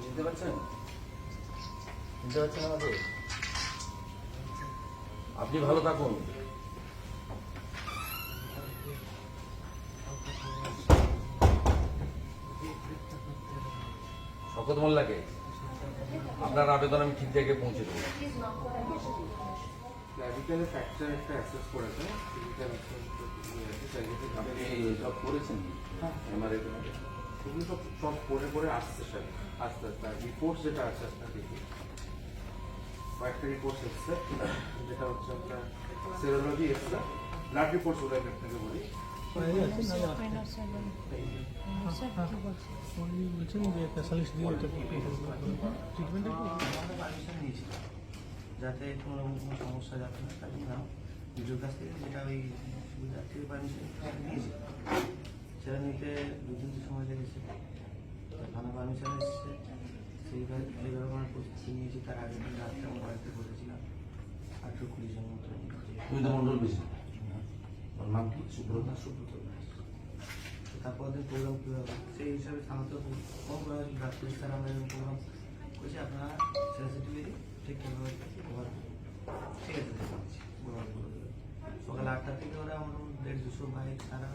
চিনতে পারছেন? চিনতে পারছেন আমাদের? আপনি ভালো থাকুন। শওকত মোল্লাকে আপনার আবেদন আমি ঠিক জায়গায় পৌঁছে দেবো। ক্লাভিকলে ফ্র্যাকচার একটা অ্যাসেস করেছে, আপনি সব করেছেন? এমআরআই সেগুলো সব পরে আসছে স্যার, আস্তে আস্তে। রিপোর্ট যেটা আছে আপনার দেখি, কয়েকটা রিপোর্টস এসছে, যেটা হচ্ছে আপনার সেরোলজি এসছে, ব্লাড রিপোর্টস বলে আমি আপনাকে বলি। বলছেন যে স্পেশালিস্ট দিয়ে ট্রিটমেন্ট নিয়েছিলাম যাতে কোনো রকম কোনো সমস্যা যাতে না, তাই জন্য নিজের কাছ থেকে যেটা ওই সুবিধা থেকে পারমিশন নিয়েছি, সেটা নিতে 2 দিন সময় লেগেছে। থানা পারমিশন এসেছে, সেইভাবে আমার প্রস্তুতি নিয়েছি। তার আগের দিন রাত্রে আমার বাড়িতে বসেছিলাম 18-20 জন মতো। তুমি তো মন্ডল বেশি, ওর নাম কি? সুব্রত। তারপর দিন প্রোগ্রাম কীভাবে সেই হিসাবে থানাতে কম করা হয়েছিল। ডাক্তার স্যার আমরা এরকম প্রোগ্রাম করছি, আপনারা সেন্সিটিভলি ঠিকঠাকভাবে কভার ঠিক আছে প্রোগ্রাম করে দেবেন। সকাল 8টা থেকে ওরা আমার 150-200 বাইক সারা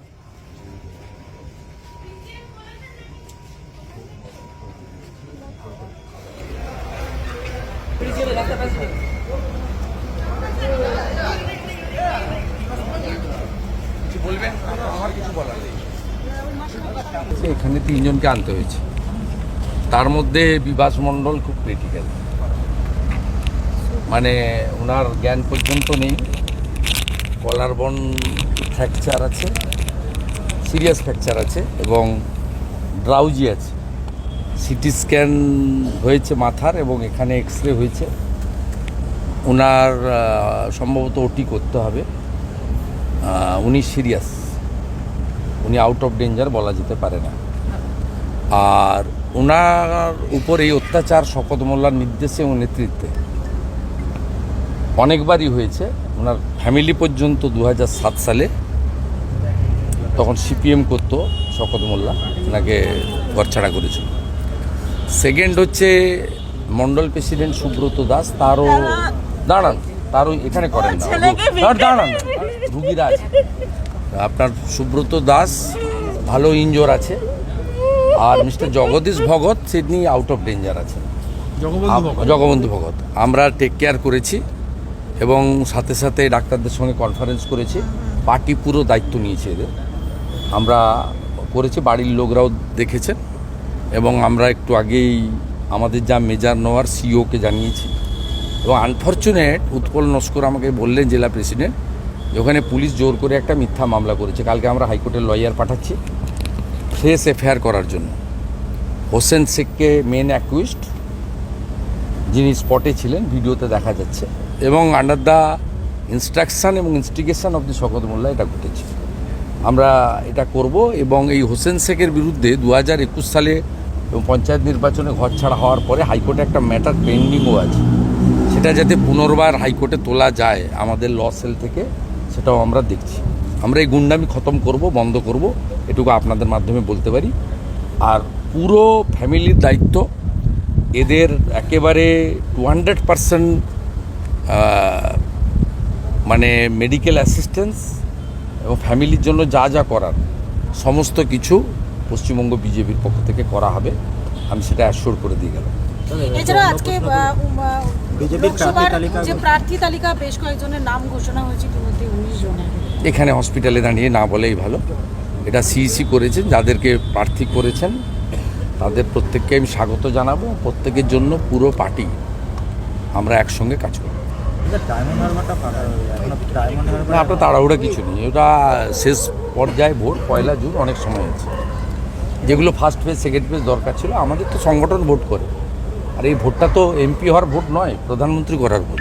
কিছু বলবেন? আমার কিছু বলার নেই। এখানে 3 জনকে আনতে হয়েছে, তার মধ্যে বিভাস মণ্ডল খুব ক্রিটিক্যাল, মানে ওনার জ্ঞান পর্যন্ত নেই, কলার বোন ফ্র্যাকচার আছে, সিরিয়াস ফ্র্যাকচার আছে এবং ড্রাউজি আছে। সিটি স্ক্যান হয়েছে মাথার এবং এখানে এক্সরে হয়েছে। ওনার সম্ভবত ওটি করতে হবে। উনি সিরিয়াস, উনি আউট অফ ডেঞ্জার বলা যেতে পারে না। আর ওনার উপর এই অত্যাচার শওকত মোল্লার নির্দেশে ও নেতৃত্বে অনেকবারই হয়েছে। ওনার ফ্যামিলি পর্যন্ত 2007 সালে, তখন সিপিএম করতো, শওকত মোল্লা ওনাকে ঘরছাড়া করেছিল। সেকেন্ড হচ্ছে মন্ডল প্রেসিডেন্ট সুব্রত দাস, তারও এখানে করেন না, দাঁড়ান, রুগীরা আছে। আপনার সুব্রত দাস ভালো ইনজোর আছে, আর মিস্টার জগদীশ ভগত তিনি আউট অফ ডেঞ্জার আছেন। জগবন্ধু ভগত আমরা টেক কেয়ার করেছি এবং সাথে সাথে ডাক্তারদের সঙ্গে কনফারেন্স করেছি। পার্টি পুরো দায়িত্ব নিয়েছে এদের, আমরা করেছি, বাড়ির লোকরাও দেখেছেন এবং আমরা একটু আগেই আমাদের যা মেজর নেওয়ার সিওকে জানিয়েছি। এবং আনফর্চুনেট উৎপল নস্কর আমাকে বললেন, জেলা প্রেসিডেন্ট, যে ওখানে পুলিশ জোর করে একটা মিথ্যা মামলা করেছে। কালকে আমরা হাইকোর্টের লয়ার পাঠাচ্ছি ফ্রেশ এফআইআর করার জন্য। হোসেন শেখকে মেন অ্যাকুইজড, যিনি স্পটে ছিলেন, ভিডিওতে দেখা যাচ্ছে, এবং আন্ডার দ্য ইনস্ট্রাকশান এবং ইনস্টিগেশন অফ দি শওকত মোল্লা এটা ঘটেছে। আমরা এটা করব এবং এই হোসেন শেখের বিরুদ্ধে 2021 সালে এবং পঞ্চায়েত নির্বাচনে ঘরছাড়া হওয়ার পরে হাইকোর্টে একটা ম্যাটার পেন্ডিংও আছে, সেটা যাতে পুনর্বার হাইকোর্টে তোলা যায় আমাদের ল সেল থেকে, সেটাও আমরা দেখছি। আমরা এই গুন্ডামি খতম করব, বন্ধ করব, এটুকু আপনাদের মাধ্যমে বলতে পারি। আর পুরো ফ্যামিলির দায়িত্ব এদের একেবারে 200% মানে মেডিকেল অ্যাসিস্ট্যান্স এবং ফ্যামিলির জন্য যা যা করার সমস্ত কিছু পশ্চিমবঙ্গ বিজেপির পক্ষ থেকে করা হবে, আমি সেটা অ্যাসিওর করে দিয়ে গেলাম। এছাড়া আজকে লোকসভার যে প্রার্থী তালিকা বেশ কয়েকজনের নাম ঘোষণা হয়েছে, ইতিমধ্যে 19 জনের। এখানে হসপিটালে দাঁড়িয়ে না বলেই ভালো। এটা সিইসি করেছেন, যাদেরকে প্রার্থী করেছেন তাদের প্রত্যেককে আমি স্বাগত জানাবো। প্রত্যেকের জন্য পুরো পার্টি আমরা একসঙ্গে কাজ করব। না, আপনার তাড়াহুড়া কিছু নেই, ওটা শেষ পর্যায়ে ভোট, 1 জুন, অনেক সময় আছে। যেগুলো ফার্স্ট ফেজ সেকেন্ড ফেজ দরকার ছিল, আমাদের তো সংগঠন ভোট করে, আর এই ভোটটা তো এমপি হওয়ার ভোট নয়, প্রধানমন্ত্রী করার ভোট।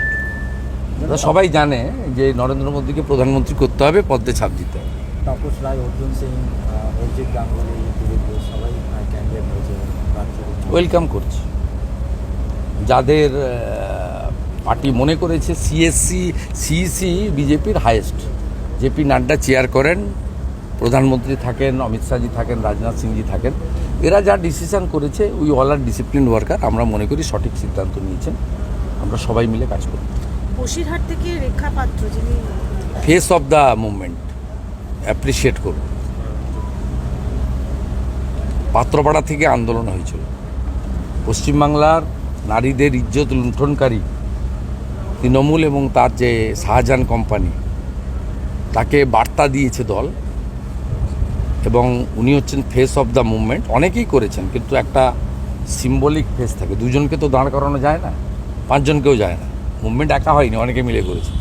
সবাই জানে যে নরেন্দ্র মোদীকে প্রধানমন্ত্রী করতে হবে, পদ্মে ছাপ দিতে হবে। তাপস রায়, অর্জুন সিং, অরিজিৎ গাঙ্গুলি সবাই ক্যান্ডিডেট হয়েছে, ওয়েলকাম করছি। যাদের পার্টি মনে করেছে সিইসি বিজেপির হাইয়েস্ট, জেপি নাড্ডা চেয়ার করেন, প্রধানমন্ত্রী থাকেন, অমিত শাহজি থাকেন, রাজনাথ সিংজি থাকেন, এরা যা ডিসিশন করেছে we all are discipline worker, আমরা মনে করি সঠিক সিদ্ধান্ত নিয়েছেন, আমরা সবাই মিলে কাজ করি। বসিরহাট থেকে রেখা পাত্র যিনি face of the movement appreciate করুন। পাত্রপাড়া থেকে আন্দোলন হয়েছিল, পশ্চিমবাংলার নারীদের ইজ্জত লুণ্ঠনকারী তৃণমূল এবং তার যে শাহজাহান কোম্পানি, তাকে বার্তা দিয়েছে দল, এবং উনি হচ্ছেন ফেস অফ দ্য মুভমেন্ট। অনেকেই করেছেন, কিন্তু একটা সিম্বলিক ফেস থাকে, দুজনকে তো দাঁড় করানো যায় না, 5 জনকেও যায় না, মুভমেন্ট একা হয়নি, অনেকে মিলে করেছে,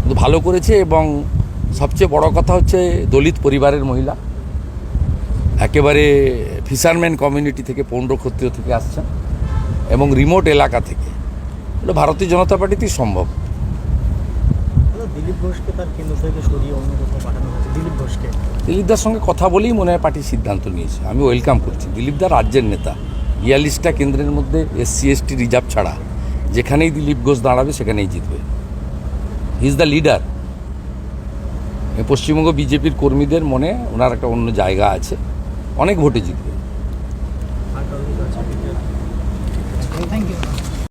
কিন্তু ভালো করেছে। এবং সবচেয়ে বড় কথা হচ্ছে দলিত পরিবারের মহিলা, একেবারে ফিশারম্যান কমিউনিটি থেকে, পৌর ক্ষত্রিয় থেকে আসছেন, এবং রিমোট এলাকা থেকে। এটা ভারতীয় জনতা পার্টিতেই সম্ভব। দিলীপ ঘোষকে তার কেন্দ্র থেকে সরিয়ে অন্য কোথাও পাঠানো হয়েছে। দিলীপদার সঙ্গে কথা বলেই মনে হয় পার্টি সিদ্ধান্ত নিয়েছে, আমি ওয়েলকাম করছি। দিলীপদা রাজ্যের নেতা, 42টা কেন্দ্রের মধ্যে SC ST রিজার্ভ ছাড়া যেখানেই দিলীপ ঘোষ দাঁড়াবে সেখানেই জিতবে। He is the leader. Paschimbanga বিজেপির কর্মীদের মনে ওনার একটা অন্য জায়গা আছে, অনেক ভোটে জিতবে। Thank you.